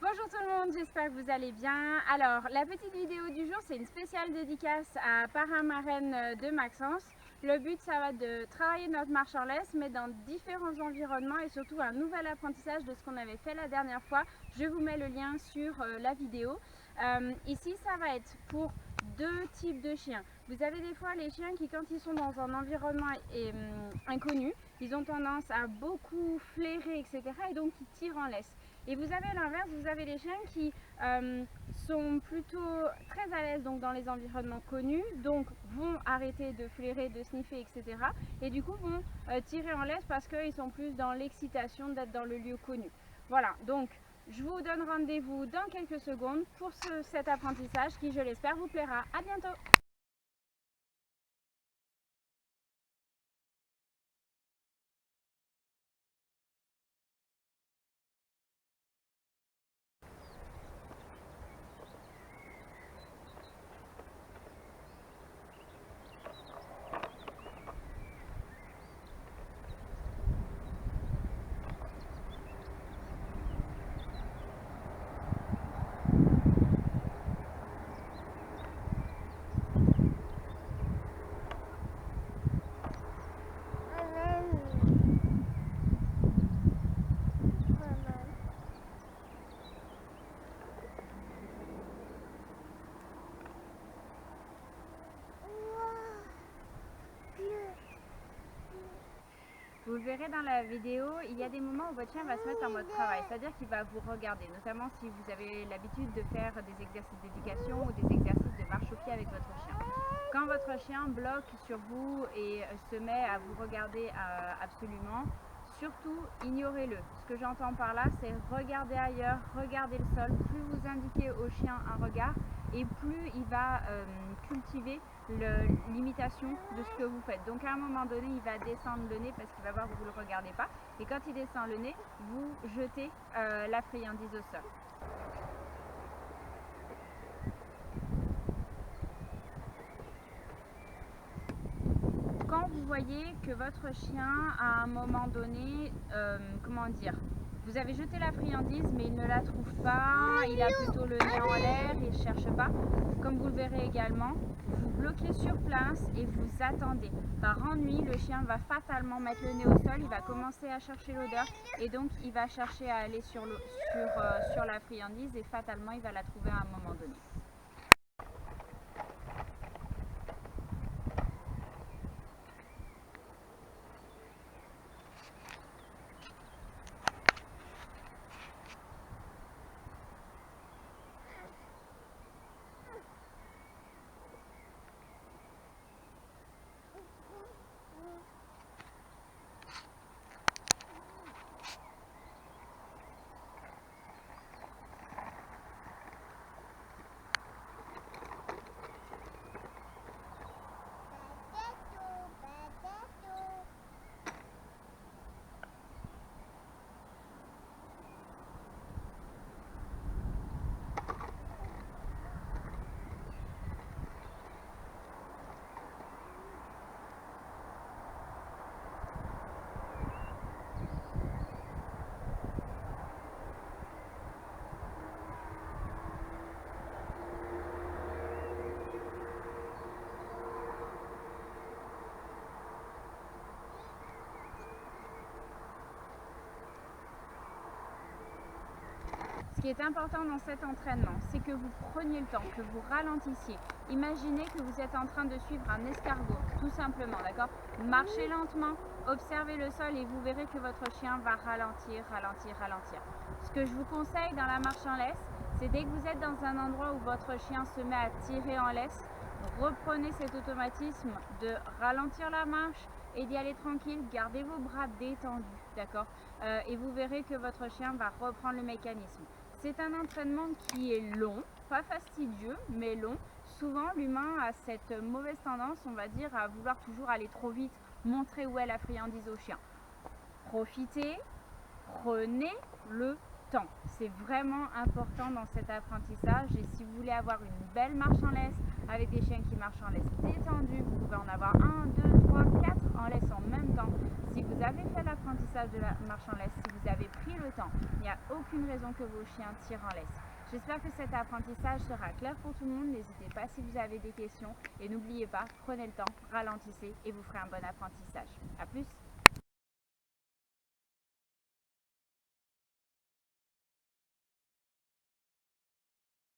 Bonjour tout le monde, j'espère que vous allez bien. Alors, la petite vidéo du jour, c'est une spéciale dédicace à parrain marraine de Maxence. Le but, ça va de travailler notre marche en laisse, mais dans différents environnements et surtout un nouvel apprentissage de ce qu'on avait fait la dernière fois. Je vous mets le lien sur la vidéo. Ici, ça va être pour deux types de chiens. Vous avez des fois les chiens qui, quand ils sont dans un environnement inconnu, ils ont tendance à beaucoup flairer, etc. et donc ils tirent en laisse. Et vous avez l'inverse, vous avez les chiens qui sont plutôt très à l'aise donc dans les environnements connus, donc vont arrêter de flairer, de sniffer, etc. Et du coup vont tirer en laisse parce qu'ils sont plus dans l'excitation d'être dans le lieu connu. Voilà, donc je vous donne rendez-vous dans quelques secondes pour cet apprentissage qui, je l'espère, vous plaira. À bientôt! Vous le verrez dans la vidéo, il y a des moments où votre chien va se mettre en mode travail, c'est-à-dire qu'il va vous regarder, notamment si vous avez l'habitude de faire des exercices d'éducation ou des exercices de marche au pied avec votre chien. Quand votre chien bloque sur vous et se met à vous regarder absolument, surtout ignorez-le. Ce que j'entends par là, c'est regarder ailleurs, regarder le sol. Plus vous indiquez au chien un regard, et plus il va cultiver l'imitation de ce que vous faites. Donc à un moment donné, il va descendre le nez parce qu'il va voir que vous ne le regardez pas. Et quand il descend le nez, vous jetez la friandise au sol. Quand vous voyez que votre chien, à un moment donné, comment dire, vous avez jeté la friandise mais il ne la trouve pas, il a plutôt le nez en l'air, il ne cherche pas. Comme vous le verrez également, vous bloquez sur place et vous attendez. Par ennui, le chien va fatalement mettre le nez au sol, il va commencer à chercher l'odeur et donc il va chercher à aller sur la friandise et fatalement il va la trouver à un moment donné. Ce qui est important dans cet entraînement, c'est que vous preniez le temps, que vous ralentissiez. Imaginez que vous êtes en train de suivre un escargot, tout simplement, d'accord? Marchez lentement, observez le sol et vous verrez que votre chien va ralentir, ralentir, ralentir. Ce que je vous conseille dans la marche en laisse, c'est dès que vous êtes dans un endroit où votre chien se met à tirer en laisse, reprenez cet automatisme de ralentir la marche et d'y aller tranquille, gardez vos bras détendus, d'accord? Et vous verrez que votre chien va reprendre le mécanisme. C'est un entraînement qui est long, pas fastidieux, mais long. Souvent, l'humain a cette mauvaise tendance, on va dire, à vouloir toujours aller trop vite, montrer où est la friandise au chien. Profitez, prenez le temps. C'est vraiment important dans cet apprentissage. Et si vous voulez avoir une belle marche en laisse, avec des chiens qui marchent en laisse détendue, vous pouvez en avoir 1, 2, 3, 4 en laisse en même temps. Si vous avez fait l'apprentissage de la marche en laisse, si vous avez pris le temps, il n'y a aucune raison que vos chiens tirent en laisse. J'espère que cet apprentissage sera clair pour tout le monde. N'hésitez pas si vous avez des questions et n'oubliez pas, prenez le temps, ralentissez et vous ferez un bon apprentissage. A plus!